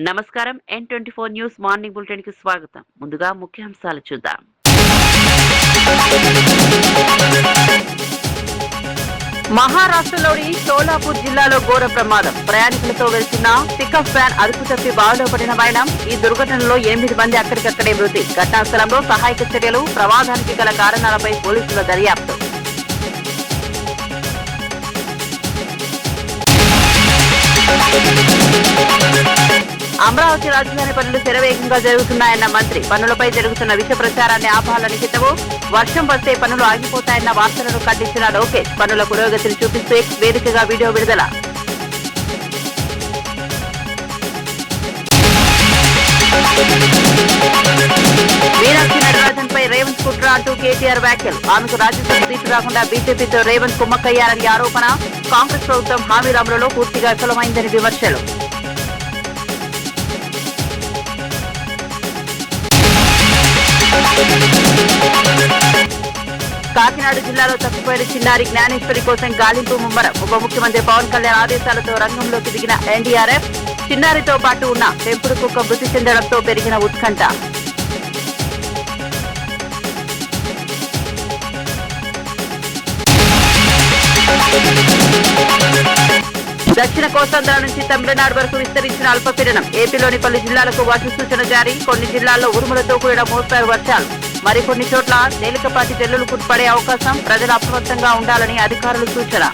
నమస్కారం N24 news morning bulletin కి స్వాగతం. ముందుగా ముఖ్యాంశాలు చూద్దాం. మహారాష్ట్రలోని షోలాపూర్ జిల్లాలో ఘోర ప్రమాదం. ప్రయాణికులతో వెళ్తున్న పికప్ వ్యాన్ అదుపు తప్పి బావిలో పడిన వైనం. ఈ దుర్ఘటనలో 8 మంది అక్కడికక్కడే మృతి. ఘటనా స్థలంలో సహాయక చర్యలు, ప్రమాదానికి గల కారణాలపై పోలీసుల దర్యాప్తు. అమరావతి రాజధాని పనులు శరవేగంగా జరుగుతున్నాయన్న మంత్రి. పనులపై జరుగుతున్న విష ప్రచారాన్ని ఆపాలని హితవు. వర్షం వస్తే పనులు ఆగిపోతాయన్న వార్తలను ఖండించిన లోకేష్. పనుల పురోగతిని చూపిస్తూ ఎక్స్ వేదికగా వీడియో విడుదల. మీనాక్షి నటరాజన్ పై రేవంత్ కుట్ర అంటూ కేటీఆర్ వ్యాఖ్యలు. ఆమెకు రాజ్యసభ సీటు రాకుండా బీజేపీతో రేవంత్ కుమ్మక్కయ్యారని ఆరోపణ. కాంగ్రెస్ ప్రభుత్వం హామీల అమలులో పూర్తిగా విఫలమైందని విమర్శలు. కాకినాడ జిల్లాలో తప్పిపోయిన చిన్నారి జ్ఞానేశ్వరి కోసం గాలింపు ముమ్మరం. ఉప ముఖ్యమంత్రి పవన్ కళ్యాణ్ ఆదేశాలతో రంగంలోకి దిగిన ఎన్డీఆర్ఎఫ్. చిన్నారితో పాటు ఉన్న పెంపుడు కుక్క మృతి చెందడంతో పెరిగిన ఉత్కంఠ. దక్షిణ కోస్తాంధ్ర నుంచి తమిళనాడు వరకు విస్తరించిన అల్పపీడనం. ఏపీలోని పలు జిల్లాలకు వర్ష సూచన జారీ. కొన్ని జిల్లాల్లో ఉరుములతో కూడిన మోస్తారు వర్షాలు. మరికొన్ని చోట్ల తేలికపాటి జల్లులు పడే అవకాశం. ప్రజలు అప్రమత్తంగా ఉండాలని అధికారులు సూచన.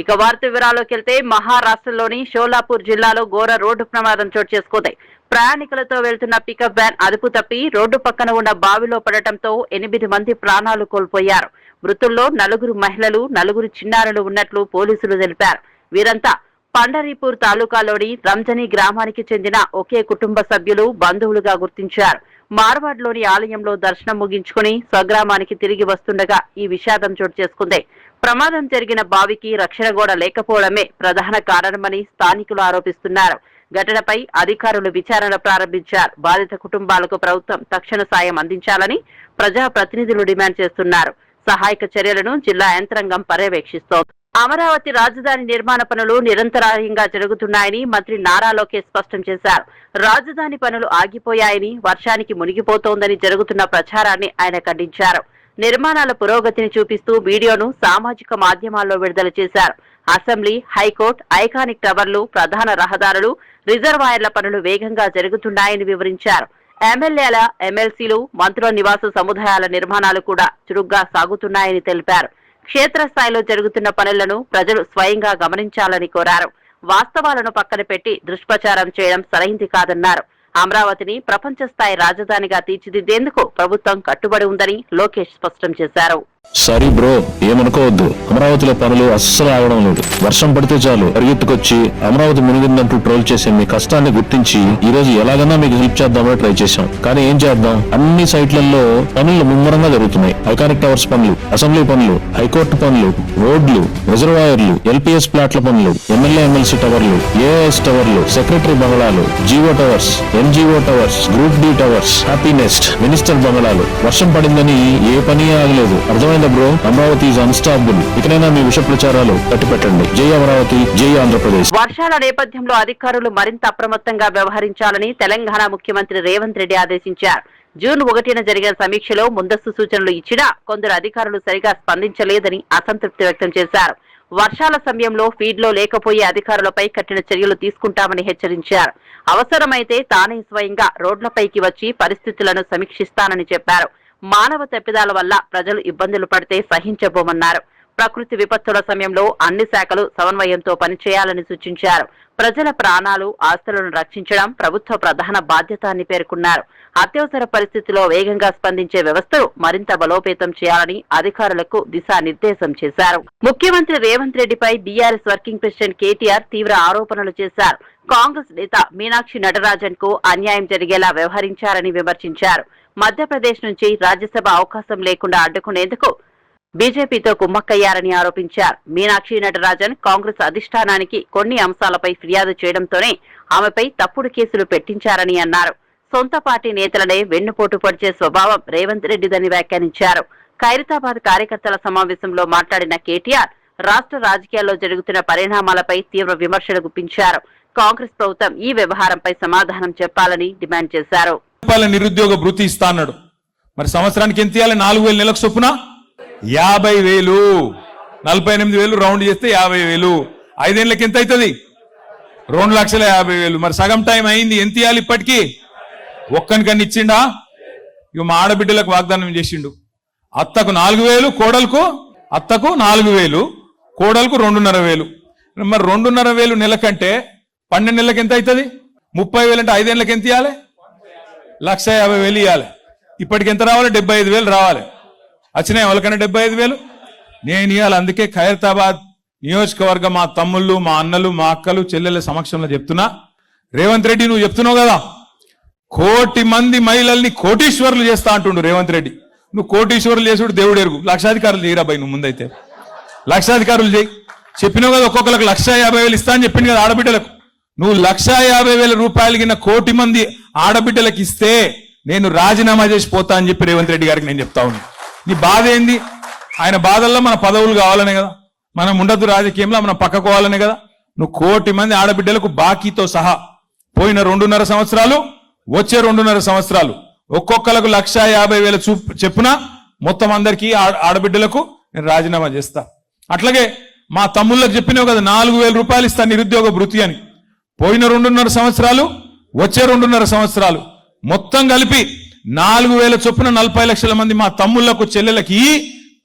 ఇక వార్త వివరాల్లోకి వెళ్తే మహారాష్ట్రలోని షోలాపూర్ జిల్లాలో ఘోర రోడ్డు ప్రమాదం చోటు చేసుకుంది. ప్రయాణికులతో వెళ్తున్న పికప్ వ్యాన్ అదుపు తప్పి రోడ్డు పక్కన ఉన్న బావిలో పడటంతో 8 మంది ప్రాణాలు కోల్పోయారు. మృతుల్లో 4 మహిళలు, 4 చిన్నారులు ఉన్నట్లు పోలీసులు తెలిపారు. వీరంతా పండరీపూర్ తాలూకాలోని రంజని గ్రామానికి చెందిన ఒకే కుటుంబ సభ్యులు, బంధువులుగా గుర్తించారు. మార్వాడ్లోని ఆలయంలో దర్శనం ముగించుకుని స్వగ్రామానికి తిరిగి వస్తుండగా ఈ విషాదం చోటు చేసుకుంది. ప్రమాదం జరిగిన బావికి రక్షణ గోడ లేకపోవడమే ప్రధాన కారణమని స్థానికులు ఆరోపిస్తున్నారు. ఘటనపై అధికారులు విచారణ ప్రారంభించారు. బాధిత కుటుంబాలకు ప్రభుత్వం తక్షణ సాయం అందించాలని ప్రజాప్రతినిధులు డిమాండ్ చేస్తున్నారు. సహాయక చర్యలను జిల్లా యంత్రాంగం పర్యవేక్షిస్తోంది. అమరావతి రాజధాని నిర్మాణ పనులు నిరంతరాయంగా జరుగుతున్నాయని మంత్రి నారా లోకేష్ స్పష్టం చేశారు. రాజధాని పనులు ఆగిపోయాయని, వర్షానికి మునిగిపోతోందని జరుగుతున్న ప్రచారాన్ని ఆయన ఖండించారు. నిర్మాణాల పురోగతిని చూపిస్తూ వీడియోను సామాజిక మాధ్యమాల్లో విడుదల చేశారు. అసెంబ్లీ, హైకోర్టు, ఐకానిక్ టవర్లు, ప్రధాన రహదారులు, రిజర్వాయర్ల పనులు వేగంగా జరుగుతున్నాయని వివరించారు. ఎమ్మెల్యేల, ఎమ్మెల్సీలు, మంత్రుల నివాస సముదాయాల నిర్మాణాలు కూడా చురుగ్గా సాగుతున్నాయని తెలిపారు. క్షేత్రస్థాయిలో జరుగుతున్న పనులను ప్రజలు స్వయంగా గమనించాలని కోరారు. వాస్తవాలను పక్కన పెట్టి దుష్ప్రచారం చేయడం సరైంది కాదన్నారు. అమరావతిని ప్రపంచ స్థాయి రాజధానిగా తీర్చిదిద్దేందుకు ప్రభుత్వం కట్టుబడి ఉందని లోకేష్ స్పష్టం చేశారు. సారీ బ్రో, ఏమనుకోవద్దు. అమరావతిలో పనులు అస్సలు ఆగడం లేదు. వర్షం పడితే చాలు పరిగెత్తుకొచ్చి అమరావతి మునిగిందంటూ ట్రోల్ చేసే మీ కష్టాన్ని గుర్తించి ఈ రోజు ఎలాగైనా మీకు హెల్ప్ చేద్దామని ట్రై చేశాం. కానీ ఏం చేద్దాం, అన్ని సైట్లలో పనులు ముమ్మరంగా జరుగుతున్నాయి. ఐకానిక్ టవర్స్ పనులు, అసెంబ్లీ పనులు, హైకోర్టు పనులు, రోడ్లు, రిజర్వాయర్లు, ఎల్పీఎస్ ప్లాట్ల పనులు, ఎమ్మెల్యే ఎమ్మెల్సీ టవర్లు, ఏఎస్ టవర్లు, సెక్రటరీ బంగళాలు, GO towers, NGO towers, group D towers, Happinest, minister బంగళాలు. వర్షం పడిందని ఏ పని ఆగలేదు. అర్థమైందా బ్రో? Amaravati is unstoppable. ఇకనైనా మీ విష ప్రచారాలు కట్టిపెట్టండి. జై అమరావతి, జై ఆంధ్రప్రదేశ్. వర్షాల నేపథ్యంలో అధికారులు మరింత అప్రమత్తంగా వ్యవహరించాలని తెలంగాణ ముఖ్యమంత్రి రేవంత్ రెడ్డి ఆదేశించారు. జూన్ 1న జరిగిన సమీక్షలో ముందస్తు సూచనలు ఇచ్చినా కొందరు అధికారులు సరిగా స్పందించలేదని అసంతృప్తి వ్యక్తం చేశారు. వర్షాల సమయంలో ఫీడ్లో లేకపోయే అధికారులపై కఠిన చర్యలు తీసుకుంటామని హెచ్చరించారు. అవసరమైతే తానే స్వయంగా రోడ్లపైకి వచ్చి పరిస్థితులను సమీక్షిస్తానని చెప్పారు. మానవ తప్పిదాల వల్ల ప్రజలు ఇబ్బందులు పడితే సహించబోమన్నారు. ప్రకృతి విపత్తుల సమయంలో అన్ని శాఖలు సమన్వయంతో పనిచేయాలని సూచించారు. ప్రజల ప్రాణాలు, ఆస్తులను రక్షించడం ప్రభుత్వ ప్రధాన బాధ్యత అని పేర్కొన్నారు. అత్యవసర పరిస్థితిలో వేగంగా స్పందించే వ్యవస్థను మరింత బలోపేతం చేయాలని అధికారులకు దిశానిర్దేశం చేశారు. ముఖ్యమంత్రి రేవంత్ రెడ్డిపై బీఆర్ఎస్ వర్కింగ్ ప్రెసిడెంట్ కేటీఆర్ తీవ్ర ఆరోపణలు చేశారు. కాంగ్రెస్ నేత మీనాక్షి నటరాజన్ కు అన్యాయం జరిగేలా వ్యవహరించారని విమర్శించారు. మధ్యప్రదేశ్ నుంచి రాజ్యసభ అవకాశం లేకుండా అడ్డుకునేందుకు బీజేపీతో కుమ్మక్కయ్యారని ఆరోపించారు. మీనాక్షి నటరాజన్ కాంగ్రెస్ అధిష్టానానికి కొన్ని అంశాలపై ఫిర్యాదు చేయడంతోనే ఆమెపై తప్పుడు కేసులు పెట్టించారని అన్నారు. సొంత పార్టీ నేతలనే వెన్నుపోటు పొడిచే స్వభావం రేవంత్ రెడ్డిదని వ్యాఖ్యానించారు. ఖైరతాబాద్ కార్యకర్తల సమావేశంలో మాట్లాడిన కేటీఆర్ రాష్ట్ర రాజకీయాల్లో జరుగుతున్న పరిణామాలపై తీవ్ర విమర్శలు గుప్పించారు. కాంగ్రెస్ ప్రభుత్వం ఈ వ్యవహారంపై సమాధానం చెప్పాలని డిమాండ్ చేశారు. నిరుద్యోగ భృతి ఇస్తా అన్నాడు. మరి సంవత్సరానికి ఎంత ఇవ్వాలి? 4,000 నెలకు చొప్పున 50,000, 48,000 రౌండ్ చేస్తే 50,000. 5 ఏళ్ళకి ఎంత అవుతుంది? 2,50,000. మరి సగం టైం అయింది. ఎంత ఇవ్వాలి ఇప్పటికీ? ఒక్కనికన్నా ఇచ్చిండా? ఇక మా ఆడబిడ్డలకు వాగ్దానం చేసిండు. అత్తకు 4,000, కోడలకు అత్తకు 4,000, కోడలకు 2,500. మరి 2,500 నెలకంటే 12 నెలలకు ఎంత అవుతుంది? 30,000 అంటే 5 ఏళ్ళకి ఎంత ఇవ్వాలి? 1,50,000 ఇవ్వాలి. ఇప్పటికి ఎంత రావాలి? 75,000 రావాలి. వచ్చినాయి వాళ్ళకన్నా 75,000? నేను ఇవ్వాలి. అందుకే ఖైరతాబాద్ నియోజకవర్గం మా తమ్ముళ్ళు, మా అన్నలు, మా అక్కలు, చెల్లెల సమక్షంలో చెప్తున్నా, రేవంత్ రెడ్డి నువ్వు చెప్తున్నావు కదా 1 కోటి మంది మహిళల్ని కోటీశ్వరులు చేస్తా అంటుండు రేవంత్ రెడ్డి. నువ్వు కోటీశ్వరులు చేసుడు దేవుడు ఎరుగు. లక్షాధికారులు చేయరాబాయి, నువ్వు ముందైతే లక్షాధికారులు చేయి. చెప్పినావు కదా ఒక్కొక్కరికి 1,50,000 ఇస్తా అని చెప్పింది కదా ఆడబిడ్డలకు. నువ్వు 1,50,000 రూపాయలు కింద 1 కోటి మంది ఆడబిడ్డలకు ఇస్తే నేను రాజీనామా చేసి పోతా అని చెప్పి రేవంత్ రెడ్డి గారికి నేను చెప్తా ఉన్నా. నీ బాధ ఏంది? ఆయన బాధల్లో మన పదవులు కావాలనే కదా, మనం ఉండదు రాజకీయంలో, మనం పక్కకోవాలనే కదా. నువ్వు 1 కోటి మంది ఆడబిడ్డలకు బాకీతో సహా పోయిన 2.5 సంవత్సరాలు, వచ్చే 2.5 సంవత్సరాలు ఒక్కొక్కలకు 1,50,000 చెప్పున మొత్తం అందరికీ ఆడబిడ్డలకు నేను రాజీనామా చేస్తా. అట్లాగే మా తమ్ముళ్ళకు చెప్పినావు కదా 4,000 రూపాయలు ఇస్తా నిరుద్యోగ భృతి అని. పోయిన 2.5 సంవత్సరాలు, వచ్చే 2.5 సంవత్సరాలు మొత్తం కలిపి 4,000 చొప్పున 40 లక్షల మంది మా తమ్ముళ్లకు, చెల్లెలకి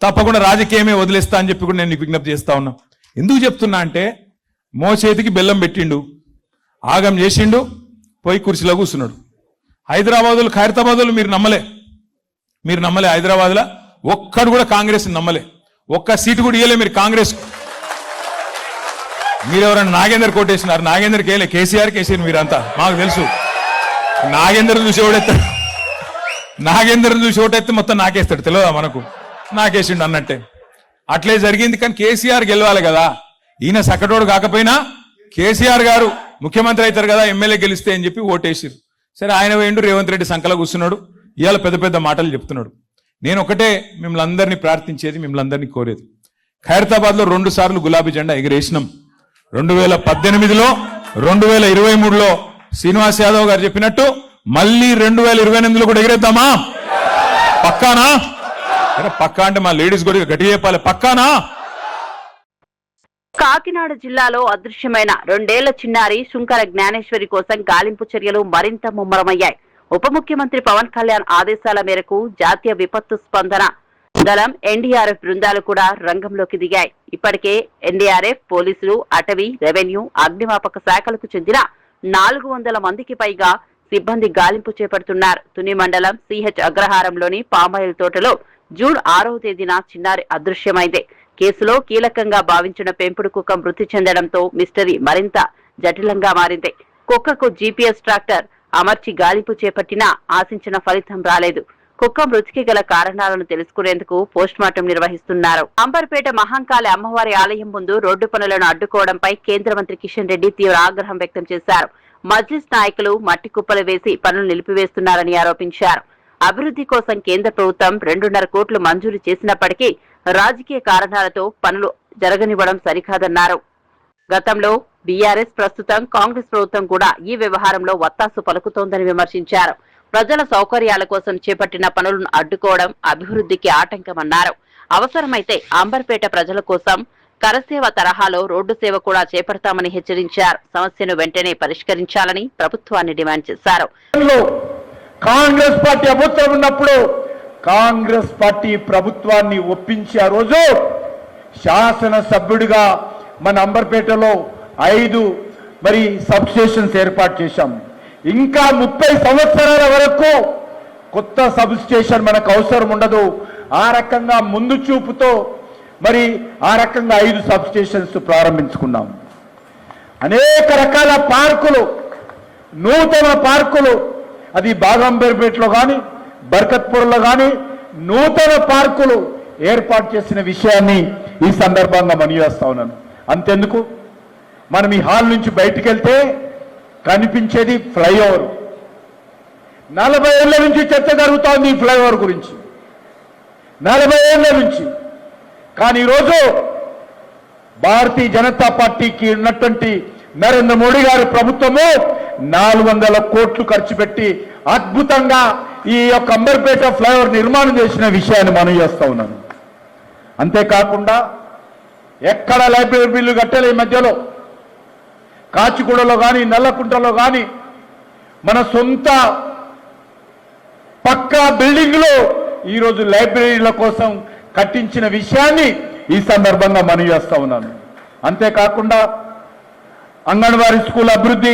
తప్పకుండా రాజకీయమే వదిలేస్తా అని చెప్పి కూడా నేను నీకు విజ్ఞప్తి చేస్తా ఉన్నా. ఎందుకు చెప్తున్నా అంటే మోచేతికి బెల్లం పెట్టిండు, ఆగం చేసిండు, పోయి కుర్చీలో కూర్చున్నాడు. హైదరాబాదులు, ఖైరతాబాదులు మీరు నమ్మలే. హైదరాబాద్లో ఒక్కడు కూడా కాంగ్రెస్ నమ్మలే. ఒక్క సీటు కూడా ఇయ్యలే మీరు కాంగ్రెస్. మీరెవరైనా నాగేందర్ కోటేసినారు? నాగేందర్కి వేయలే, కేసీఆర్కి వేసారు మీరంతా, మాకు తెలుసు. నాగేందర్ చూసి ఓటెత్తే మొత్తం నాకేస్తాడు, తెలియదా మనకు? నాకేసిండు అన్నట్టే. అట్లే జరిగింది. కానీ కేసీఆర్ గెలవాలి కదా. ఈయన సకటోడు కాకపోయినా కేసీఆర్ గారు ముఖ్యమంత్రి అవుతారు కదా ఎమ్మెల్యే గెలిస్తే అని చెప్పి ఓటేసిరు. సరే ఆయన వేయండు, రేవంత్ రెడ్డి సంకల కూర్చున్నాడు, ఇవాళ పెద్ద పెద్ద మాటలు చెప్తున్నాడు. నేను ఒకటే మిమ్మల్ని అందరినీ ప్రార్థించేది, మిమ్మల్ని అందరినీ కోరేది, ఖైరతాబాద్లో 2 సార్లు గులాబీ జెండా ఎగిరేసినాం. 2018లో, 2023లో శ్రీనివాస్ యాదవ్ గారు చెప్పినట్టు మళ్ళీ 2028లో కూడా ఎగిరేద్దామా? పక్కానా? పక్కా అంటే మా లేడీస్ కూడా గట్టిగా చెప్పాలి, పక్కానా? కాకినాడ జిల్లాలో అదృశ్యమైన 2 ఏళ్ల చిన్నారి శుంకర జ్ఞానేశ్వరి కోసం గాలింపు చర్యలు మరింత ముమ్మరమయ్యాయి. ఉప ముఖ్యమంత్రి పవన్ కళ్యాణ్ ఆదేశాల మేరకు జాతీయ విపత్తు స్పందన దళం, ఎన్డీఆర్ఎఫ్ బృందాలు కూడా రంగంలోకి దిగాయి. ఇప్పటికే ఎన్డీఆర్ఎఫ్, పోలీసులు, అటవీ, రెవెన్యూ, అగ్నిమాపక శాఖలకు చెందిన 400 మందికి పైగా సిబ్బంది గాలింపు చేపడుతున్నారు. తుని మండలం సిహెచ్ అగ్రహారంలోని పామాయిల్ తోటలో జూన్ 6వ తేదీన చిన్నారి అదృశ్యమైంది. కేసులో కీలకంగా భావించిన పెంపుడు కుక్క మృతి చెందడంతో మిస్టరీ మరింత జటిలంగా మారింది. కుక్కకు జీపీఎస్ ట్రాక్టర్ అమర్చి గాలింపు చేపట్టినా ఆశించిన ఫలితం రాలేదు. కుక్క మృతికి గల కారణాలను తెలుసుకునేందుకు పోస్టుమార్టం నిర్వహిస్తున్నారు. అంబర్పేట మహంకాళి అమ్మవారి ఆలయం ముందు రోడ్డు పనులను అడ్డుకోవడంపై కేంద్ర మంత్రి కిషన్ రెడ్డి తీవ్ర ఆగ్రహం వ్యక్తం చేశారు. మజ్లిస్ నాయకులు మట్టి కుప్పలు వేసి పనులు నిలిపివేస్తున్నారని ఆరోపించారు. అభివృద్ధి కోసం కేంద్ర ప్రభుత్వం 2.5 కోట్లు మంజూరు చేసినప్పటికీ రాజకీయ కారణాలతో పనులు జరగనివ్వడం సరికాదన్నారు. గతంలో బీఆర్ఎస్, ప్రస్తుతం కాంగ్రెస్ ప్రభుత్వం కూడా ఈ వ్యవహారంలో వత్తాసు పలుకుతోందని విమర్శించారు. ప్రజల సౌకర్యాల కోసం చేపట్టిన పనులను అడ్డుకోవడం అభివృద్ధికి ఆటంకమన్నారు. అవసరమైతే అంబర్పేట ప్రజల కోసం కరసేవ తరహాలో రోడ్డు సేవ కూడా చేపడతామని హెచ్చరించారు. సమస్యను వెంటనే పరిష్కరించాలని ప్రభుత్వాన్ని డిమాండ్ చేశారు. కాంగ్రెస్ పార్టీ ప్రభుత్వం ఉన్నప్పుడు కాంగ్రెస్ పార్టీ ప్రభుత్వాన్ని ఒప్పించి ఆ రోజు శాసనసభ్యుడిగా మన అంబర్పేటలో 5 సబ్ స్టేషన్స్ ఏర్పాటు చేశాం. ఇంకా 30 సంవత్సరాల వరకు కొత్త సబ్ స్టేషన్ మనకు అవసరం ఉండదు. ఆ రకంగా ముందు చూపుతో ఆ రకంగా 5 సబ్ స్టేషన్స్ ప్రారంభించుకున్నాం. అనేక రకాల పార్కులు, నూతన పార్కులు, అది బాగంబేర్పేటలో కానీ బర్కత్పూర్లో కానీ నూతన పార్కులు ఏర్పాటు చేసిన విషయాన్ని ఈ సందర్భంగా మనవిచేస్తా ఉన్నాను. అంతెందుకు, మనం ఈ హాల్ నుంచి బయటికి వెళ్తే కనిపించేది ఫ్లైఓవర్. 40 ఏళ్ల నుంచి చర్చ జరుగుతోంది ఈ ఫ్లైఓవర్ గురించి, 40 ఏళ్ల నుంచి. కానీ ఈరోజు భారతీయ జనతా పార్టీకి ఉన్నటువంటి నరేంద్ర మోడీ గారి ప్రభుత్వము 400 కోట్లు ఖర్చు పెట్టి అద్భుతంగా ఈ యొక్క అంబర్పేట ఫ్లైఓవర్ నిర్మాణం చేసిన విషయాన్ని మనం చేస్తా ఉన్నాను. అంతేకాకుండా ఎక్కడ లైబ్రరీ బిల్లు కట్టాలి. ఈ మధ్యలో కాచిగూడలో కానీ నల్లకుంటలో కానీ మన సొంత పక్కా బిల్డింగ్లు ఈరోజు లైబ్రరీల కోసం కట్టించిన విషయాన్ని ఈ సందర్భంగా మనం చేస్తా ఉన్నాను. అంతేకాకుండా అంగన్వాడీ స్కూల్ అభివృద్ధి,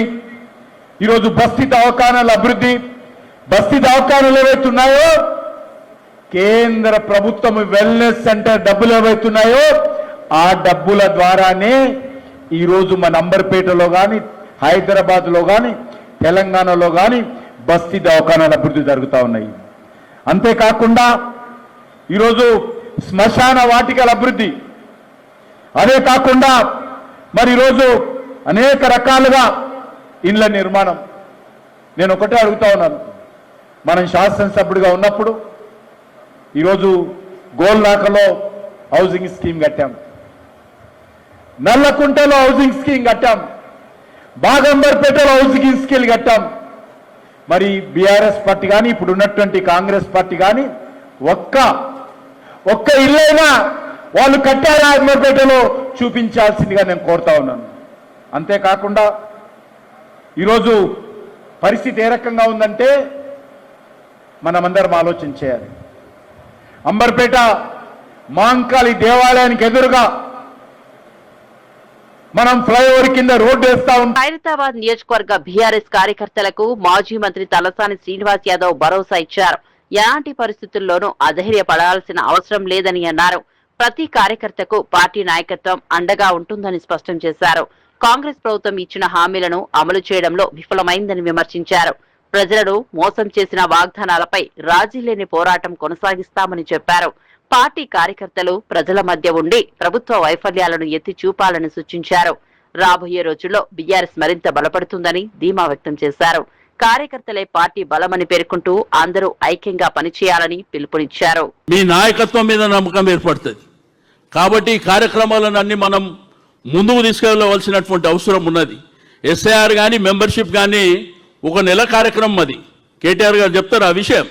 ఈరోజు బస్తీ దవాఖానాల అభివృద్ధి, బస్తీ దవాఖానాలు ఏవైతున్నాయో కేంద్ర ప్రభుత్వం వెల్నెస్ సెంటర్ డబ్బులు ఏవైతున్నాయో ఆ డబ్బుల ద్వారానే ఈరోజు మన అంబర్పేటలో కానీ హైదరాబాద్లో కానీ తెలంగాణలో కానీ బస్తీ దవాఖానాల అభివృద్ధి జరుగుతూ ఉన్నాయి. అంతేకాకుండా ఈరోజు శ్మశాన వాటికల అభివృద్ధి, అదే కాకుండా మరి ఈరోజు అనేక రకాలుగా ఇండ్ల నిర్మాణం. నేను ఒకటే అడుగుతా ఉన్నాను, మనం శాసనసభ్యుడిగా ఉన్నప్పుడు ఈరోజు గోల్నాకలో హౌసింగ్ స్కీమ్ కట్టాం, నల్లకుంటలో హౌసింగ్ స్కీమ్ కట్టాం, బాగంబర్పేటలో హౌసింగ్ స్కీమ్ కట్టాం. మరి బీఆర్ఎస్ పార్టీ కానీ ఇప్పుడు ఉన్నటువంటి కాంగ్రెస్ పార్టీ కానీ ఒక్క ఇల్లైనా వాళ్ళు కట్టారా అంబర్పేటలో చూపించాల్సిందిగా నేను కోరుతా ఉన్నాను. అంతేకాకుండా ఈరోజు పరిస్థితి ఏ రకంగా ఉందంటే మనమందరం ఆలోచన చేయాలి. అంబర్పేట మాంకాళి దేవాలయానికి ఎదురుగా మనం ఫ్లైఓవర్ కింద రోడ్డు వేస్తా ఉంటాం. ఖైరతాబాద్ నియోజకవర్గ బీఆర్ఎస్ కార్యకర్తలకు మాజీ మంత్రి తలసాని శ్రీనివాస్ యాదవ్ భరోసా ఇచ్చారు. ఎలాంటి పరిస్థితుల్లోనూ అధైర్యపడాల్సిన అవసరం లేదని అన్నారు. ప్రతి కార్యకర్తకు పార్టీ నాయకత్వం అండగా ఉంటుందని స్పష్టం చేశారు. కాంగ్రెస్ ప్రభుత్వం ఇచ్చిన హామీలను అమలు చేయడంలో విఫలమైందని విమర్శించారు. ప్రజలను మోసం చేసిన వాగ్దానాలపై రాజీ లేని పోరాటం కొనసాగిస్తామని చెప్పారు. పార్టీ కార్యకర్తలు ప్రజల మధ్య ఉండి ప్రభుత్వ వైఫల్యాలను ఎత్తి చూపాలని సూచించారు. రాబోయే రోజుల్లో బీఆర్ఎస్ మరింత బలపడుతుందని ధీమా వ్యక్తం చేశారు. కార్యకర్తలే పార్టీ బలమని పేర్కొంటూ అందరూ ఐక్యంగా పనిచేయాలని పిలుపునిచ్చారు. మీ నాయకత్వం మీద నమ్మకం ఏర్పడుతుంది కాబట్టి ఈ కార్యక్రమాలను అన్ని మనం ముందుకు తీసుకెళ్లవలసినటువంటి అవసరం ఉన్నది. ఎస్ఐఆర్ కానీ మెంబర్షిప్ కానీ ఒక నెల కార్యక్రమం, అది కేటీఆర్ గారు చెప్తారు ఆ విషయం.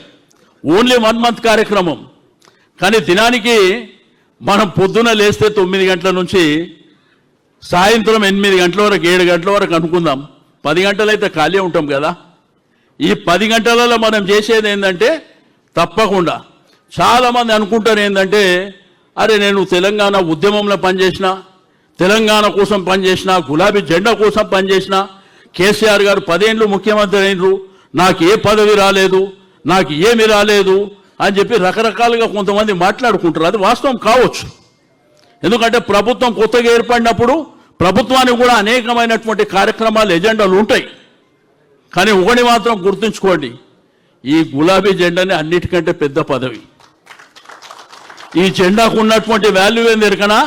ఓన్లీ 1 month కార్యక్రమం. కానీ దినానికి మనం పొద్దున లేస్తే 9 గంటల నుంచి సాయంత్రం 8 గంటల వరకు 7 గంటల వరకు అనుకుందాం, 10 గంటలైతే ఖాళీ ఉంటాం కదా. ఈ 10 గంటలలో మనం చేసేది ఏంటంటే తప్పకుండా చాలామంది అనుకుంటారు ఏంటంటే అరే నేను తెలంగాణ ఉద్యమంలో పనిచేసిన, తెలంగాణ కోసం పనిచేసిన, గులాబీ జెండా కోసం పనిచేసిన, కేసీఆర్ గారు 10 ఏళ్ళు ముఖ్యమంత్రి అయినరు, నాకు ఏ పదవి రాలేదు, నాకు ఏమి రాలేదు అని చెప్పి రకరకాలుగా కొంతమంది మాట్లాడుకుంటారు. అది వాస్తవం కావచ్చు, ఎందుకంటే ప్రభుత్వం కొత్తగా ఏర్పడినప్పుడు ప్రభుత్వానికి కూడా అనేకమైనటువంటి కార్యక్రమాలు ఎజెండాలు ఉంటాయి. కానీ ఒకటి మాత్రం గుర్తుంచుకోండి, ఈ గులాబీ జెండాని అన్నిటికంటే పెద్ద పదవి. ఈ జెండాకు ఉన్నటువంటి వాల్యూ ఏంది ఎరకనా?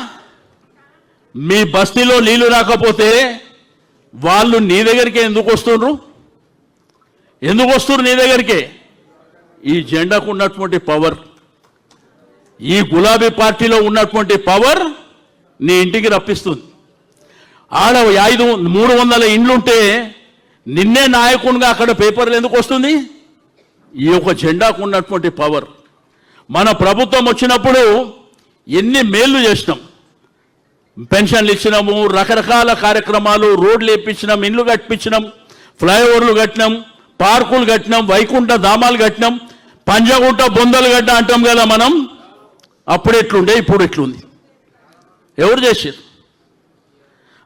మీ బస్తీలో నీళ్లు రాకపోతే వాళ్ళు నీ దగ్గరికే ఎందుకు వస్తుండ్రు? ఎందుకు వస్తున్నారు నీ దగ్గరికే? ఈ జెండాకు ఉన్నటువంటి పవర్, ఈ గులాబీ పార్టీలో ఉన్నటువంటి పవర్ నీ ఇంటికి రప్పిస్తుంది. ఆడ 300 ఇండ్లుంటే నిన్నే నాయకునిగా అక్కడ పేపర్లు ఎందుకు వస్తుంది? ఈ యొక్క జెండాకు ఉన్నటువంటి పవర్. మన ప్రభుత్వం వచ్చినప్పుడు ఎన్ని మేళ్లు చేసినాం, పెన్షన్లు ఇచ్చినాము, రకరకాల కార్యక్రమాలు, రోడ్లు వేయించినాం, ఇండ్లు కట్టించినాం, ఫ్లైఓవర్లు కట్టినాం, పార్కులు కట్టినాం, వైకుంఠ ధామాలు కట్టినాం, పంజగుట్ట బొందలు గడ్డ అంటాం కదా మనం. అప్పుడు ఎట్లుండే, ఇప్పుడు ఎట్లుంది? ఎవరు చేశారు?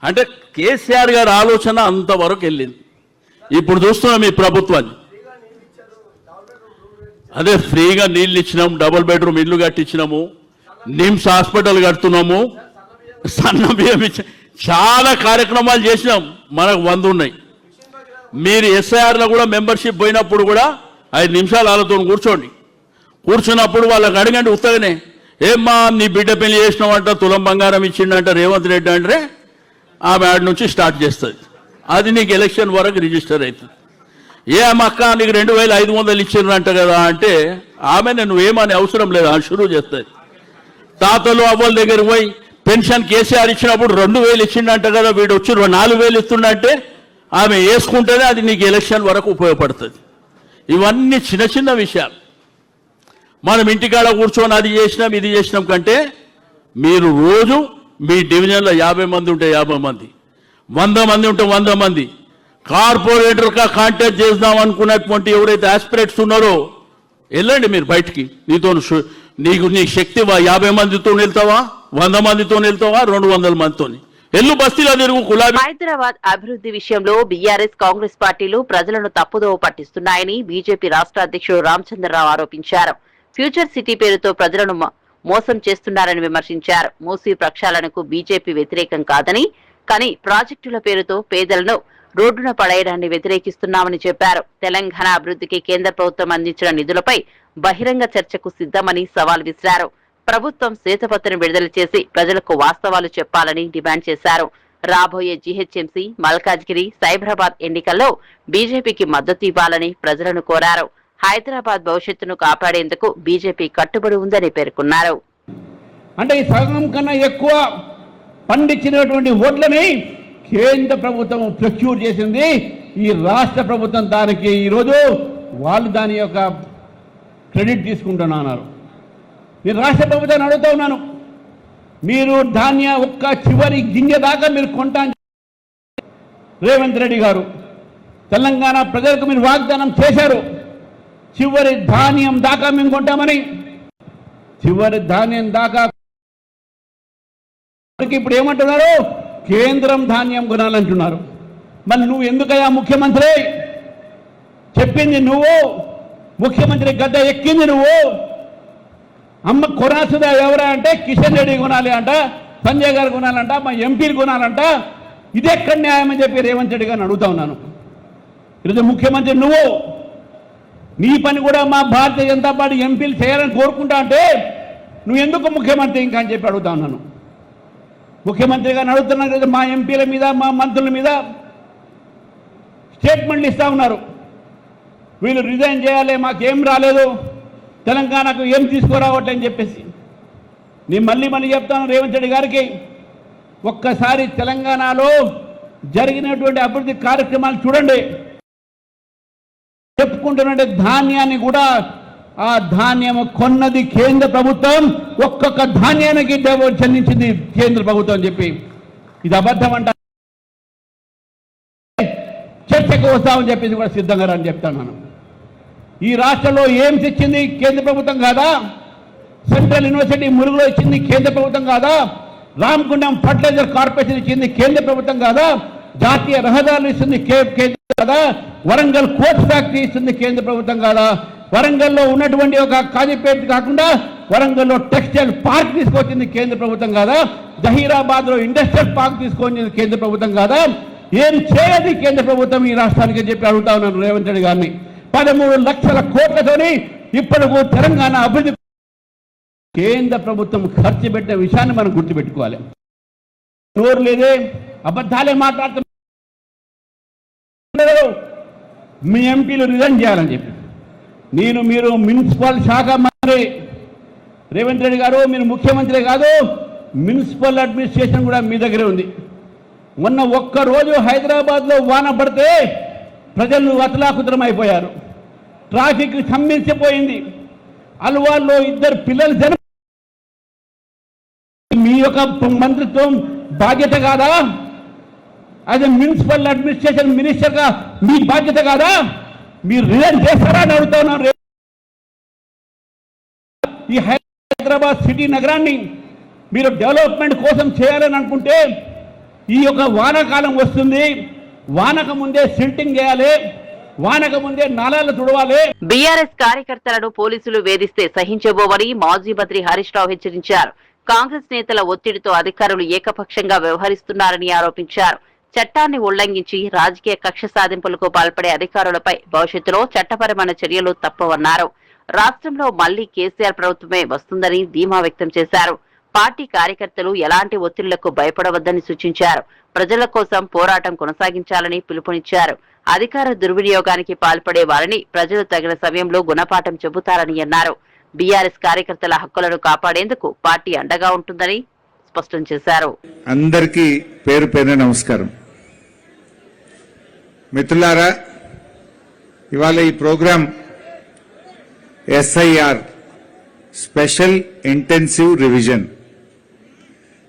అంటే కేసీఆర్ గారి ఆలోచన అంతవరకు వెళ్ళింది. ఇప్పుడు చూస్తున్నాం ఈ ప్రభుత్వాన్ని, అదే ఫ్రీగా నీళ్ళు ఇచ్చినాము, డబుల్ బెడ్రూమ్ ఇల్లు కట్టించినాము, నిమ్స్ హాస్పిటల్ కడుతున్నాము, సన్న బియ్యం ఇచ్చి చాలా కార్యక్రమాలు చేసినాం. మనకు 100 ఉన్నాయి. మీరు ఎస్ఐఆర్లో కూడా మెంబర్షిప్ పోయినప్పుడు కూడా 5 నిమిషాలు వాళ్ళతో కూర్చున్నప్పుడు వాళ్ళకి అడగండి ఉత్తగానే, ఏమ్మా నీ బిడ్డ పెళ్లి చేసినావంట, తులం బంగారం ఇచ్చిండంట రేవంత్ రెడ్డి అంటే ఆమె ఆడ నుంచి స్టార్ట్ చేస్తుంది. అది నీకు ఎలక్షన్ వరకు రిజిస్టర్ అవుతుంది. అక్క నీకు 2500 ఇచ్చిండ్రంట కదా అంటే ఆమె నువ్వేమని అవసరం లేదు, ఆ షురూ చేస్తుంది. తాతలు అవ్వల దగ్గర పోయి పెన్షన్ కేసీఆర్ ఇచ్చినప్పుడు 2000 ఇచ్చిండంట కదా, వీడు వచ్చి 4000 ఇస్తుండంటే ఆమె వేసుకుంటేనే అది నీకు ఎలక్షన్ వరకు ఉపయోగపడుతుంది. ఇవన్నీ చిన్న చిన్న విషయాలు. మనం ఇంటికాడ కూర్చొని అది చేసినాం ఇది చేసినాం కంటే మీరు రోజు మీ డివిజన్లో 50 మంది ఉంటే 50 మంది, 100 మంది ఉంటే 100 మంది కార్పొరేటర్గా కాంటాక్ట్ చేద్దాం అనుకున్నటువంటి ఎవరైతే ఆస్పిరేట్స్ ఉన్నారో వెళ్ళండి మీరు బయటికి. నీ శక్తి 50 మందితో వెళ్తావా, 100 మందితో వెళ్తావా, 200 మందితో ఎల్లు బస్తీలో తిరుగు గులాబీ. హైదరాబాద్ అభివృద్ధి విషయంలో బీఆర్ఎస్ కాంగ్రెస్ పార్టీలు ప్రజలను తప్పుదోవ పట్టిస్తున్నాయని బీజేపీ రాష్ట్ర అధ్యక్షుడు రామచంద్రరావు ఆరోపించారు. ఫ్యూచర్ సిటీ పేరుతో ప్రజలను మోసం చేస్తున్నారని విమర్శించారు. మూసీ ప్రక్షాళనకు బీజేపీ వ్యతిరేకం కాదని, కానీ ప్రాజెక్టుల పేరుతో పేదలను రోడ్డున పడేయడాన్ని వ్యతిరేకిస్తున్నామని చెప్పారు. తెలంగాణ అభివృద్ధికి కేంద్ర ప్రభుత్వం అందించిన నిధులపై బహిరంగ చర్చకు సిద్ధమని సవాల్ విసిరారు. ప్రభుత్వం శ్వేతపత్రం విడుదల చేసి ప్రజలకు వాస్తవాలు చెప్పాలని డిమాండ్ చేశారు. రాబోయే జీహెచ్ఎంసీ, మల్కాజ్గిరి, సైబరాబాద్ ఎన్నికల్లో బీజేపీకి మద్దతు ఇవ్వాలని ప్రజలను కోరారు. హైదరాబాద్ భవిష్యత్తును కాపాడేందుకు బీజేపీ కట్టుబడి ఉందని పేర్కొన్నారు. అంటే ఈ సగం కన్నా ఎక్కువ పండించినటువంటి ఓట్లని కేంద్ర ప్రభుత్వం ప్రొక్యూర్ చేసింది. ఈ రాష్ట్ర ప్రభుత్వం దానికి ఈరోజు వాళ్ళు దాని యొక్క క్రెడిట్ తీసుకుంటున్నారు. నేను రాష్ట్ర ప్రభుత్వాన్ని అడుగుతా ఉన్నాను, మీరు ధాన్య ఒక్క చివరి గింజ దాకా మీరు కొంటా రేవంత్ రెడ్డి గారు తెలంగాణ ప్రజలకు మీరు వాగ్దానం చేశారు. చివరి ధాన్యం దాకా మేము కొంటామని, చివరి ధాన్యం దాకా. ఇప్పుడు ఏమంటున్నారు, కేంద్రం ధాన్యం కొనాలంటున్నారు. మరి నువ్వు ఎందుకయ్యా ముఖ్యమంత్రి? చెప్పింది నువ్వు, ముఖ్యమంత్రి గడ్డ ఎక్కింది నువ్వు. అమ్మ కొనాల్సిందా ఎవరా అంటే కిషన్ రెడ్డి కొనాలి అంట, సంజయ్ గారు కొనాలంట, మా ఎంపీలు కొనాలంట. ఇది ఎక్కడ న్యాయం అని చెప్పి రేవంత్ రెడ్డి గారిని అడుగుతా ఉన్నాను. ఈరోజు ముఖ్యమంత్రి నువ్వు, నీ పని కూడా మా భారతీయ జనతా పార్టీ ఎంపీలు చేయాలని కోరుకుంటా అంటే నువ్వు ఎందుకు ముఖ్యమంత్రి ఇంకా అని చెప్పి అడుగుతా ఉన్నాను. ముఖ్యమంత్రి గారిని అడుగుతున్నాను, మా ఎంపీల మీద మా మంత్రుల మీద స్టేట్మెంట్లు ఇస్తూ ఉన్నారు. వీళ్ళు రిజైన్ చేయాలి, మాకేం రాలేదు, తెలంగాణకు ఏం తీసుకురావట్లేని చెప్పేసి. నేను మళ్ళీ చెప్తాను రేవంత్ రెడ్డి గారికి, ఒక్కసారి తెలంగాణలో జరిగినటువంటి అభివృద్ధి కార్యక్రమాలు చూడండి. చెప్పుకుంటున్నట్టు ధాన్యాన్ని కూడా, ఆ ధాన్యం కొన్నది కేంద్ర ప్రభుత్వం, ఒక్కొక్క ధాన్యానికి చెల్లించింది కేంద్ర ప్రభుత్వం అని చెప్పి. ఇది అబద్ధం అంట. చర్చకు వస్తామని చెప్పేసి కూడా సిద్ధంగా అని చెప్తాను. ఈ రాష్ట్రంలో ఏం తెచ్చింది కేంద్ర ప్రభుత్వం కాదా? సెంట్రల్ యూనివర్సిటీ ములుగులో ఇచ్చింది కేంద్ర ప్రభుత్వం కాదా? రామగుండం ఫర్టిలైజర్ కార్పొరేషన్ ఇచ్చింది కేంద్ర ప్రభుత్వం కాదా? జాతీయ రహదారులు ఇస్తుంది కేంద్రం కాదా? వరంగల్ కోచ్ ఫ్యాక్టరీ ఇస్తుంది కేంద్ర ప్రభుత్వం కాదా? వరంగల్లో ఉన్నటువంటి ఒక కాజీపేట కాకుండా వరంగల్లో టెక్స్టైల్ పార్క్ తీసుకొచ్చింది కేంద్ర ప్రభుత్వం కాదా? జహీరాబాద్ లో ఇండస్ట్రియల్ పార్క్ తీసుకొచ్చింది కేంద్ర ప్రభుత్వం కాదా? ఏం చేయదు కేంద్ర ప్రభుత్వం ఈ రాష్ట్రానికి చెప్పి అడుగుతా ఉన్నాను రేవంత్ రెడ్డి గారిని. 13 లక్షల కోట్లతోని ఇప్పటికు తెలంగాణ అభివృద్ధి కేంద్ర ప్రభుత్వం ఖర్చు పెట్టిన విషయాన్ని మనం గుర్తుపెట్టుకోవాలి. నోరు లేదే, అబద్ధాలే మాట్లాడుతున్నారు. మీ ఎంపీలు రిజైన్ చేయాలని చెప్పి మీరు మున్సిపల్ శాఖ మంత్రి రేవంత్ రెడ్డి గారు, మీరు ముఖ్యమంత్రి కాదు, మున్సిపల్ అడ్మినిస్ట్రేషన్ కూడా మీ దగ్గరే ఉంది. మొన్న ఒక్కరోజు హైదరాబాద్లో వాన పడితే ప్రజలు అతలాకుతలం అయిపోయారు. ట్రాఫిక్ స్తంభించిపోయింది. అల్వాల్లో 2 పిల్లలు జన మీ యొక్క మంత్రిత్వం బాధ్యత కాదా? అదే మున్సిపల్ అడ్మినిస్ట్రేషన్ మినిస్టర్గా మీ బాధ్యత కాదా? మీరు రిజైన్ చేస్తారా అని అడుగుతా ఉన్నారు. ఈ హైదరాబాద్ సిటీ నగరాన్ని మీరు డెవలప్మెంట్ కోసం చేయాలని అనుకుంటే ఈ యొక్క వానాకాలం వస్తుంది, వానక ముందే సిల్టింగ్ చేయాలి, వానక ముందే నాలాలు తుడవాలి. బీఆర్ఎస్ కార్యకర్తలను పోలీసులు వేధిస్తే సహించబోవని మాజీ మంత్రి హరీష్ రావు హెచ్చరించారు. కాంగ్రెస్ నేతల ఒత్తిడితో అధికారులు ఏకపక్షంగా వ్యవహరిస్తున్నారని ఆరోపించారు. చట్టాన్ని ఉల్లంఘించి రాజకీయ కక్ష సాధింపులకు పాల్పడే అధికారులపై భవిష్యత్తులో చట్టపరమైన చర్యలు తప్పవన్నారు. రాష్ట్రంలో మళ్లీ కేసీఆర్ ప్రభుత్వమే వస్తుందని ధీమా వ్యక్తం చేశారు. పార్టీ కార్యకర్తలు ఎలాంటి ఒత్తిళ్లకు భయపడవద్దని సూచించారు. ప్రజల కోసం పోరాటం కొనసాగించాలని పిలుపునిచ్చారు. అధికార దుర్వినియోగానికి పాల్పడే వారిని ప్రజలు తగిన సమయంలో గుణపాఠం చెబుతారని అన్నారు. బీఆర్ఎస్ కార్యకర్తల హక్కులను కాపాడేందుకు పార్టీ అండగా ఉంటుందని స్పష్టం చేశారు. అందరికీ పేరు పేరున నమస్కారం. మిత్రులారా, ఇవాళ ఈ program SIR special intensive revision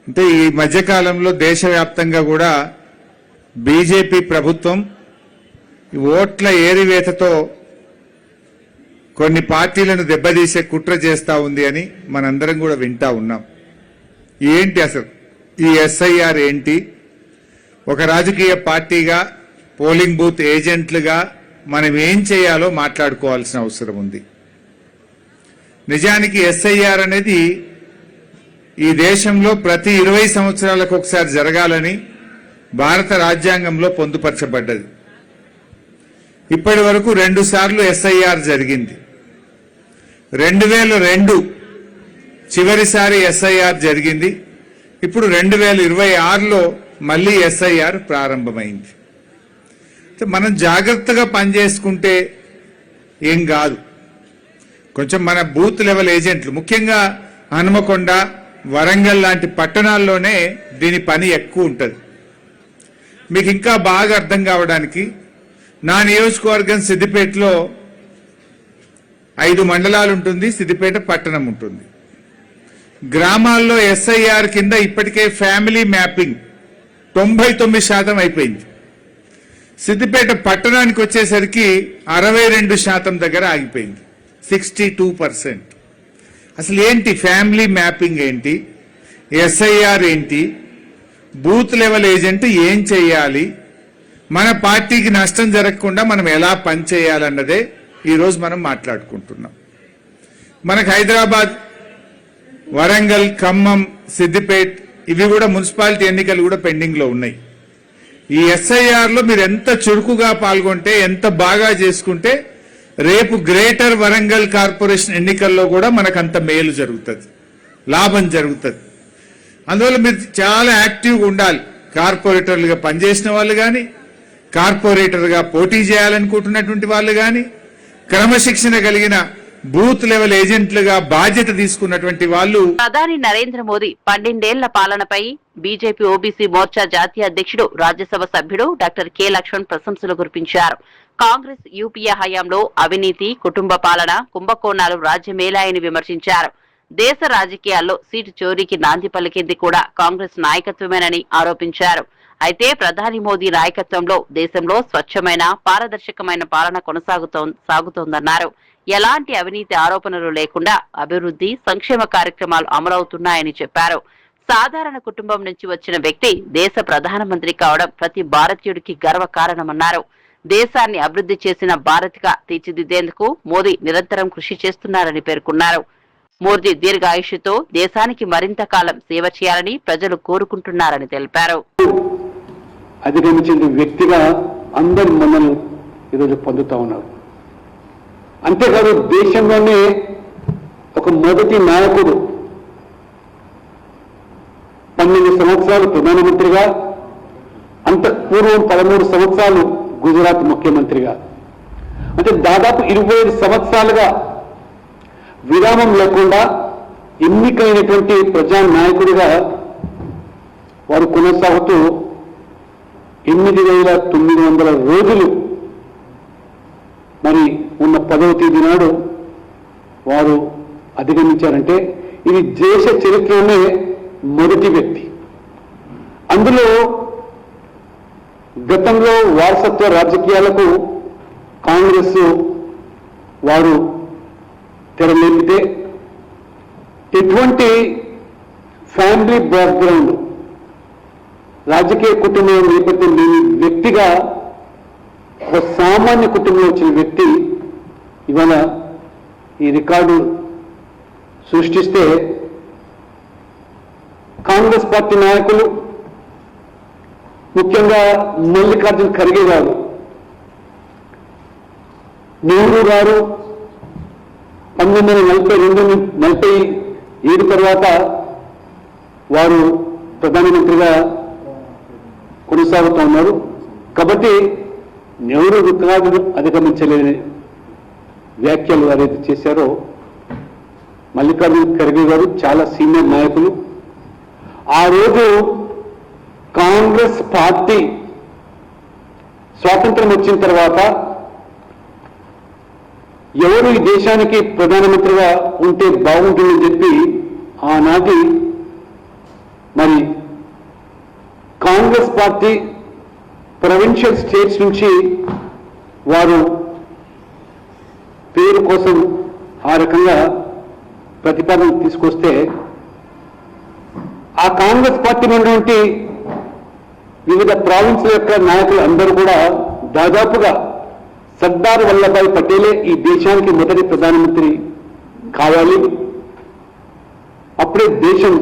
అంటే ఈ మధ్యకాలంలో దేశవ్యాప్తంగా కూడా బీజేపీ ప్రభుత్వం ఓట్ల ఏరివేతతో కొన్ని పార్టీలను దెబ్బతీసే కుట్ర చేస్తా ఉంది అని మనందరం కూడా వింటా ఉన్నాం. ఏంటి అసలు ఈ SIR ఏంటి? ఒక రాజకీయ పార్టీగా పోలింగ్ బూత్ ఏజెంట్లుగా మనం ఏం చేయాలో మాట్లాడుకోవాల్సిన అవసరం ఉంది. నిజానికి SIR అనేది ఈ దేశంలో ప్రతి 20 సంవత్సరాలకు ఒకసారి జరగాలని భారత రాజ్యాంగంలో పొందుపరచబడ్డది. ఇప్పటి వరకు 2 సార్లు SIR జరిగింది. 2002 చివరిసారి SIR జరిగింది. ఇప్పుడు 2026లో మళ్ళీ SIR ప్రారంభమైంది. మనం జాగ్రత్తగా పనిచేసుకుంటే ఏం కాదు. కొంచెం మన బూత్ లెవెల్ ఏజెంట్లు, ముఖ్యంగా హనుమకొండ, వరంగల్ లాంటి పట్టణాల్లోనే దీని పని ఎక్కువ ఉంటుంది. మీకు ఇంకా బాగా అర్థం కావడానికి నా నియోజకవర్గం సిద్దిపేటలో 5 మండలాలు ఉంటుంది, సిద్దిపేట పట్టణం ఉంటుంది. గ్రామాల్లో SIR కింద ఇప్పటికే ఫ్యామిలీ మ్యాపింగ్ 99% అయిపోయింది. సిద్దిపేట పట్టణానికి వచ్చేసరికి 62% దగ్గర ఆగిపోయింది, 62%. అసలు ఏంటి ఫ్యామిలీ మ్యాపింగ్ ఏంటి, SIR ఏంటి, బూత్ లెవెల్ ఏజెంట్ ఏం చేయాలి, మన పార్టీకి నష్టం జరగకుండా మనం ఎలా పనిచేయాలన్నదే ఈరోజు మనం మాట్లాడుకుంటున్నాం. మనకు హైదరాబాద్, వరంగల్, ఖమ్మం, సిద్దిపేట్ ఇవి కూడా మున్సిపాలిటీ ఎన్నికలు కూడా పెండింగ్ లో ఉన్నాయి. ఈ SIR లో మీరు ఎంత చురుకుగా పాల్గొంటే, ఎంత బాగా చేసుకుంటే రేపు గ్రేటర్ వరంగల్ కార్పొరేషన్ ఎన్నికల్లో కూడా మనకు అంత మేలు జరుగుతుంది, లాభం జరుగుతుంది. అందువల్ల మీరు చాలా యాక్టివ్గా ఉండాలి. కార్పొరేటర్లుగా పనిచేసిన వాళ్ళు కానీ, కార్పొరేటర్గా పోటీ చేయాలనుకుంటున్నటువంటి వాళ్ళు కానీ, క్రమశిక్షణ కలిగిన బూత్ లెవెల్ ఏజెంట్లుగా బాధ్యత తీసుకున్నటువంటి వాళ్ళు. ప్రధాని నరేంద్ర మోదీ 12 ఏళ్ల పాలనపై బీజేపీ ఓబీసీ మోర్చా జాతీయ అధ్యక్షుడు, రాజ్యసభ సభ్యుడు డాక్టర్ కె లక్ష్మణ్ ప్రశంసలు కురిపించారు. కాంగ్రెస్ యూపీఏ హయాంలో అవినీతి, కుటుంబ పాలన, కుంభకోణాలు రాజ్యమేలాయని విమర్శించారు. దేశ రాజకీయాల్లో సీటు చోరీకి నాంది పలికింది కూడా కాంగ్రెస్ నాయకత్వమేనని ఆరోపించారు. అయితే ప్రధాని మోదీ నాయకత్వంలో దేశంలో స్వచ్ఛమైన, పారదర్శకమైన పాలన సాగుతోందన్నారు. ఎలాంటి అవినీతి ఆరోపణలు లేకుండా అభివృద్ధి, సంక్షేమ కార్యక్రమాలు అమలవుతున్నాయని చెప్పారు. సాధారణ కుటుంబం నుంచి వచ్చిన వ్యక్తి దేశ ప్రధానమంత్రి కావడం ప్రతి భారతీయుడికి గర్వకారణమన్నారు. దేశాన్ని అభివృద్ధి చేసిన భారత్గా తీర్చిదిద్దేందుకు మోదీ నిరంతరం కృషి చేస్తున్నారని పేర్కొన్నారు. మోదీ దీర్ఘాయుష్తో దేశానికి మరింత కాలం సేవ చేయాలని ప్రజలు కోరుకుంటున్నారని తెలిపారు. అధిగమించిన వ్యక్తిగా అందరి మన్నను ఈరోజు పొందుతా ఉన్నారు. అంతేకాదు దేశంలోనే ఒక మొదటి నాయకుడు 12 సంవత్సరాలు ప్రధానమంత్రిగా, అంత పూర్వం 13 సంవత్సరాలు గుజరాత్ ముఖ్యమంత్రిగా, అంటే దాదాపు 25 సంవత్సరాలుగా విరామం లేకుండా ఎన్నికైనటువంటి ప్రజానాయకుడిగా వారు కొనసాగుతూ 8,900 రోజులు మరి ఉన్న 10వ తేదీ నాడు వారు అధిగమించారంటే ఇది దేశ చరిత్రలోనే మొదటి వ్యక్తి. అందులో గతంలో వారసత్వ రాజకీయాలకు కాంగ్రెస్ వారు తెరలేపితే ఎటువంటి ఫ్యామిలీ బ్యాక్గ్రౌండ్, రాజకీయ కుటుంబం నేపథ్యం లేని వ్యక్తిగా ఒక సామాన్య కుటుంబంలో వచ్చిన వ్యక్తి ఇవాళ ఈ రికార్డు సృష్టిస్తే కాంగ్రెస్ పార్టీ నాయకులు, ముఖ్యంగా మల్లికార్జున ఖర్గే గారు, నెహ్రూ గారు 1947 తర్వాత వారు ప్రధానమంత్రిగా కొనసాగుతూ ఉన్నారు. కాబట్టి నెహ్రూ రికార్డును అధిగమించలేని వ్యాఖ్యలు ఎవరైతే చేశారో మల్లికార్జున ఖర్గే గారు చాలా సీనియర్ నాయకులు. ఆ రోజు కాంగ్రెస్ పార్టీ స్వాతంత్రం వచ్చిన తర్వాత ఎవరు ఈ దేశానికి ప్రధానమంత్రిగా ఉంటే బాగుంటుందని చెప్పి ఆనాటి మరి కాంగ్రెస్ పార్టీ ప్రొవిన్షియల్ స్టేట్స్ నుంచి వారు పేరు కోసం ఆ రకంగా ప్రతిపాదన తీసుకొస్తే ఆ కాంగ్రెస్ పార్టీ ఉన్నటువంటి వివిధ ప్రావిన్స్ల యొక్క నాయకులు అందరూ కూడా దాదాపుగా సర్దార్ వల్లభాయ్ పటేలే ఈ దేశానికి మొదటి ప్రధానమంత్రి కావాలి, అప్పుడే దేశం.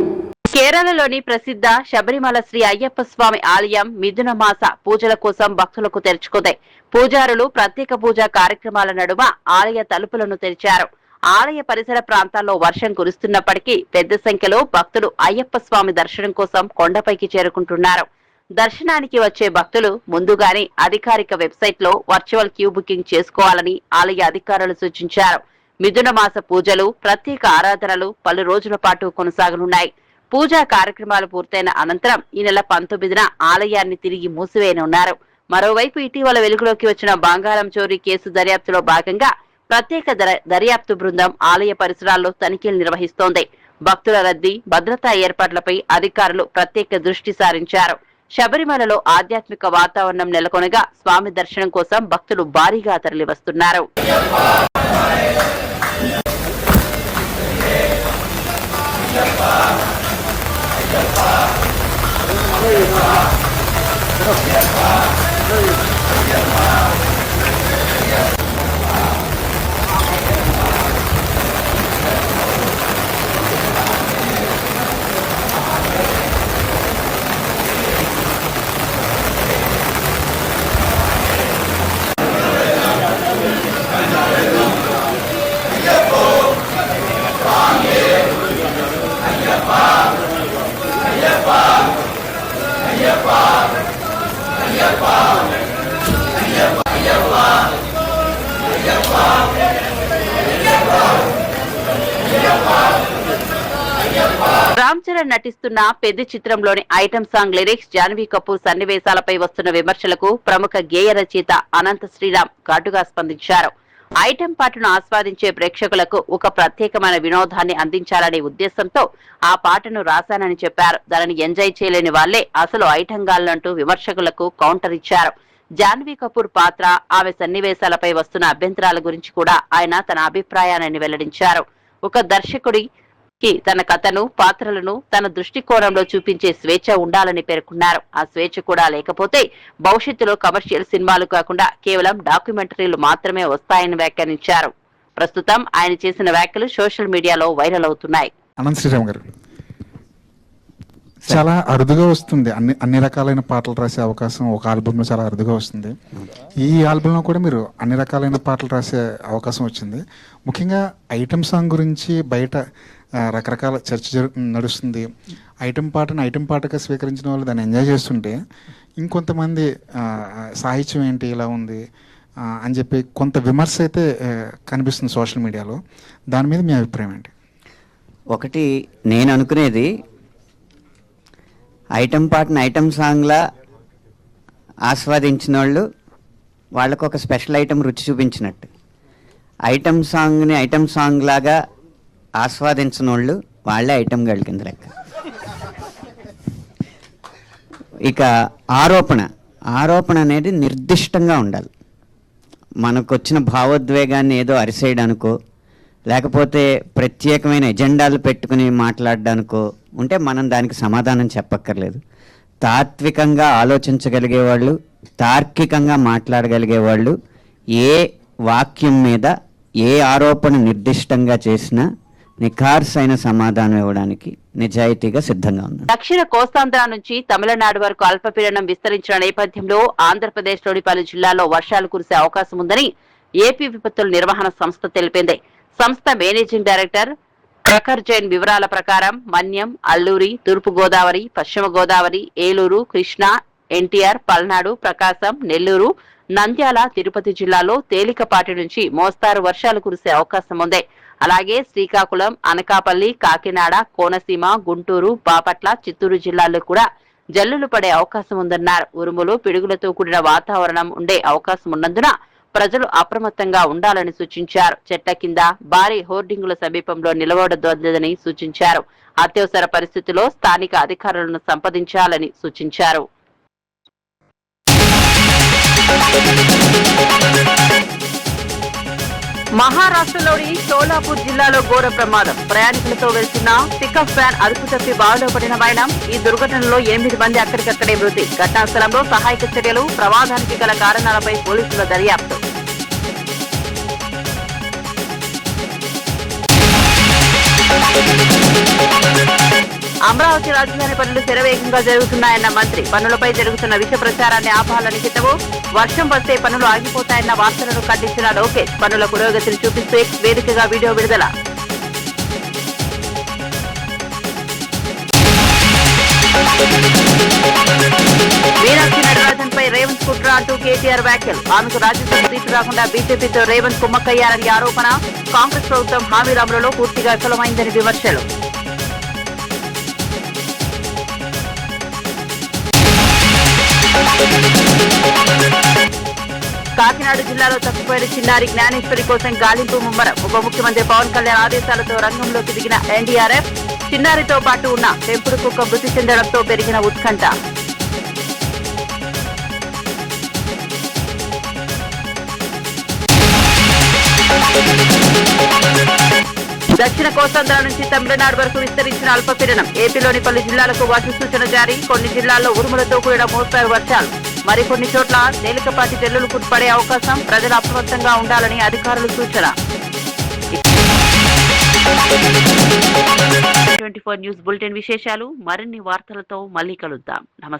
కేరళలోని ప్రసిద్ధ శబరిమల శ్రీ అయ్యప్ప స్వామి ఆలయం మిథున మాస పూజల కోసం భక్తులకు తెరుచుకుంది. పూజారులు ప్రత్యేక పూజా కార్యక్రమాల నడుమ ఆలయ తలుపులను తెరిచారు. ఆలయ పరిసర ప్రాంతాల్లో వర్షం కురుస్తున్నప్పటికీ పెద్ద సంఖ్యలో భక్తులు అయ్యప్ప స్వామి దర్శనం కోసం కొండపైకి చేరుకుంటున్నారు. దర్శనానికి వచ్చే భక్తులు ముందుగానే అధికారిక వెబ్సైట్ లో వర్చువల్ క్యూ బుకింగ్ చేసుకోవాలని ఆలయ అధికారులు సూచించారు. మిథున మాస పూజలు, ప్రత్యేక ఆరాధనలు పలు రోజుల పాటు కొనసాగనున్నాయి. పూజా కార్యక్రమాలు పూర్తయిన అనంతరం ఈ నెల 19న ఆలయాన్ని తిరిగి మూసివేయనున్నారు. మరోవైపు ఇటీవల వెలుగులోకి వచ్చిన బంగారం చోరీ కేసు దర్యాప్తులో భాగంగా ప్రత్యేక దర్యాప్తు బృందం ఆలయ పరిసరాల్లో తనిఖీలు నిర్వహిస్తోంది. భక్తుల రద్దీ, భద్రతా ఏర్పాట్లపై అధికారులు ప్రత్యేక దృష్టి సారించారు. శబరిమలలో ఆధ్యాత్మిక వాతావరణం నెలకొనగా స్వామి దర్శనం కోసం భక్తులు భారీగా తరలివస్తున్నారు. రామ్ చరణ్ నటిస్తున్న పెద్ద చిత్రంలోని item song lyrics, Janhvi Kapoor సన్నివేశాలపై వస్తున్న విమర్శలకు ప్రముఖ గేయ రచయిత అనంత శ్రీరామ్ ఘాటుగా స్పందించారు. ఐటమ్ పాటను ఆస్వాదించే ప్రేక్షకులకు ఒక ప్రత్యేకమైన వినోదాన్ని అందించాలనే ఉద్దేశంతో ఆ పాటను రాశానని చెప్పారు. దానిని ఎంజాయ్ చేయలేని వాళ్లే అసలు ఐటమ్ గాళ్లంటూ విమర్శకులకు కౌంటర్ ఇచ్చారు. జాన్వీ కపూర్ పాత్ర, ఆమె సన్నివేశాలపై వస్తున్న అభ్యంతరాల గురించి కూడా ఆయన తన అభిప్రాయాన్ని వెల్లడించారు. ఒక దర్శకుడికి తన కథను, పాత్రలను తన దృష్టికోణంలో చూపించే స్వేచ్ఛ ఉండాలని పేర్కొన్నారు. ఆ స్వేచ్ఛ కూడా లేకపోతే భవిష్యత్తులో కమర్షియల్ సినిమాలు కాకుండా కేవలం డాక్యుమెంటరీలు మాత్రమే వస్తాయని వ్యాఖ్యానించారు. ప్రస్తుతం ఆయన చేసిన వ్యాఖ్యలు సోషల్ మీడియాలో వైరల్ అవుతున్నాయి. అనంత శ్రీరామ్ గారు, చాలా అరుదుగా వస్తుంది అన్ని రకాలైన పాటలు రాసే అవకాశం ఒక ఆల్బమ్లో చాలా అరుదుగా వస్తుంది. ఈ ఆల్బంలో కూడా మీరు అన్ని రకాలైన పాటలు రాసే అవకాశం వచ్చింది. ముఖ్యంగా ఐటమ్ సాంగ్ గురించి బయట రకరకాల చర్చ నడుస్తుంది. ఐటమ్ పాటను ఐటమ్ పాటగా స్వీకరించిన వాళ్ళు దాన్ని ఎంజాయ్ చేస్తుంటే ఇంకొంతమంది సాహిత్యం ఏంటి ఇలా ఉంది అని చెప్పి కొంత విమర్శ అయితే కనిపిస్తుంది సోషల్ మీడియాలో. దాని మీద మీ అభిప్రాయం ఏంటి? ఒకటి, నేను అనుకునేది ఐటమ్ పాటను ఐటమ్ సాంగ్లా ఆస్వాదించిన వాళ్ళు వాళ్ళకు ఒక స్పెషల్ ఐటమ్ రుచి చూపించినట్టు, ఐటమ్ సాంగ్ని ఐటమ్ సాంగ్ లాగా ఆస్వాదించిన వాళ్ళు వాళ్ళే ఐటమ్ గర్ల్ కింద లెక్క. ఇక ఆరోపణ అనేది నిర్దిష్టంగా ఉండాలి. మనకు వచ్చిన భావోద్వేగాన్ని ఏదో అరిసేయడానికో లేకపోతే ప్రత్యేకమైన ఎజెండాలు పెట్టుకుని మాట్లాడడానికో ఉంటే మనం దానికి సమాధానం చెప్పక్కర్లేదు. తాత్వికంగా ఆలోచించగలిగే వాళ్ళు, తార్కికంగా మాట్లాడగలిగే వాళ్ళు ఏ వాక్యం మీద ఏ ఆరోపణ నిర్దిష్టంగా చేసినా నిఖార్సైన సమాధానం ఇవ్వడానికి నిజాయితీగా సిద్ధంగా ఉంది. దక్షిణ కోస్తాంధ్ర నుంచి తమిళనాడు వరకు అల్పపీడనం విస్తరించిన నేపథ్యంలో ఆంధ్రప్రదేశ్లోని పలు జిల్లాల్లో వర్షాలు కురిసే అవకాశం ఉందని ఏపీ విపత్తుల నిర్వహణ సంస్థ తెలిపింది. సంస్థ మేనేజింగ్ డైరెక్టర్ ప్రఖర్ జైన్ వివరాల ప్రకారం మన్యం, అల్లూరి, తూర్పు గోదావరి, పశ్చిమ గోదావరి, ఏలూరు, కృష్ణా, ఎన్టీఆర్, పల్నాడు, ప్రకాశం, నెల్లూరు, నంద్యాల, తిరుపతి జిల్లాలో తేలికపాటి నుంచి మోస్తారు వర్షాలు కురిసే అవకాశం ఉంది. అలాగే శ్రీకాకుళం, అనకాపల్లి, కాకినాడ, కోనసీమ, గుంటూరు, బాపట్ల, చిత్తూరు జిల్లాల్లో కూడా జల్లులు పడే అవకాశం ఉందన్నారు. ఉరుములు, పిడుగులతో కూడిన వాతావరణం ఉండే అవకాశం ఉన్నందున ప్రజలు అప్రమత్తంగా ఉండాలని సూచించారు. చెట్ల కింద, భారీ హోర్డింగుల సమీపంలో నిలబడొద్దని సూచించారు. అత్యవసర పరిస్థితుల్లో స్థానిక అధికారులను సంప్రదించాలని సూచించారు. మహారాష్ట్రలోని షోలాపూర్ జిల్లాలో ఘోర ప్రమాదం. ప్రయాణికులతో వెళ్తున్న పికప్ వ్యాన్ అదుపు తప్పి బావిలో పడిన వైనం. ఈ దుర్ఘటనలో 8 మంది అక్కడికక్కడే మృతి. ఘటనా స్థలంలో సహాయక చర్యలు, ప్రమాదానికి గల కారణాలపై పోలీసుల దర్యాప్తు. అమరావతి రాజధాని పనులు శరవేగంగా జరుగుతున్నాయన్న మంత్రి. పనులపై జరుగుతున్న విష ప్రచారాన్ని ఆపాలని హితవు. వర్షం వస్తే పనులు ఆగిపోతాయన్న వార్తలను ఖండించిన లోకేష్. పనుల పురోగతిని చూపిస్తూ ఎక్స్ వేదికగా వీడియో విడుదల. మీనాక్షి నటరాజన్పై రేవంత్ కుట్ర అంటూ కేటీఆర్ వ్యాఖ్యలు. ఆమెకు రాజ్యసభ సీటు రాకుండా బీజేపీతో రేవంత్ కుమ్మక్కయ్యారని ఆరోపణ. కాంగ్రెస్ ప్రభుత్వం హామీల అమలులో పూర్తిగా విఫలమైందని విమర్శలు. కాకినాడ జిల్లాలో తప్పిపోయిన చిన్నారి జ్ఞానేశ్వరి కోసం గాలింపు ముమ్మరం. ఉప ముఖ్యమంత్రి పవన్ కళ్యాణ్ ఆదేశాలతో రంగంలోకి దిగిన ఎన్డీఆర్ఎఫ్. చిన్నారితో పాటు ఉన్న పెంపుడు కుక్క మృతి చెందడంతో పెరిగిన ఉత్కంఠ. దక్షిణ కోస్తాంధ్ర నుంచి తమిళనాడు వరకు విస్తరించిన అల్పపీడనం. ఏపీలోని పలు జిల్లాలకు వర్ష సూచన జారీ. కొన్ని జిల్లాల్లో ఉరుములతో కూడిన మోస్తారు వర్షాలు. మరికొన్ని చోట్ల తేలికపాటి జల్లులు పడే అవకాశం. ప్రజలు అప్రమత్తంగా ఉండాలని అధికారులు సూచన. 24 న్యూస్ బులెటిన్ విశేషాలు. మరిన్ని వార్తలతో మళ్ళీ కలుద్దాం. నమస్తే.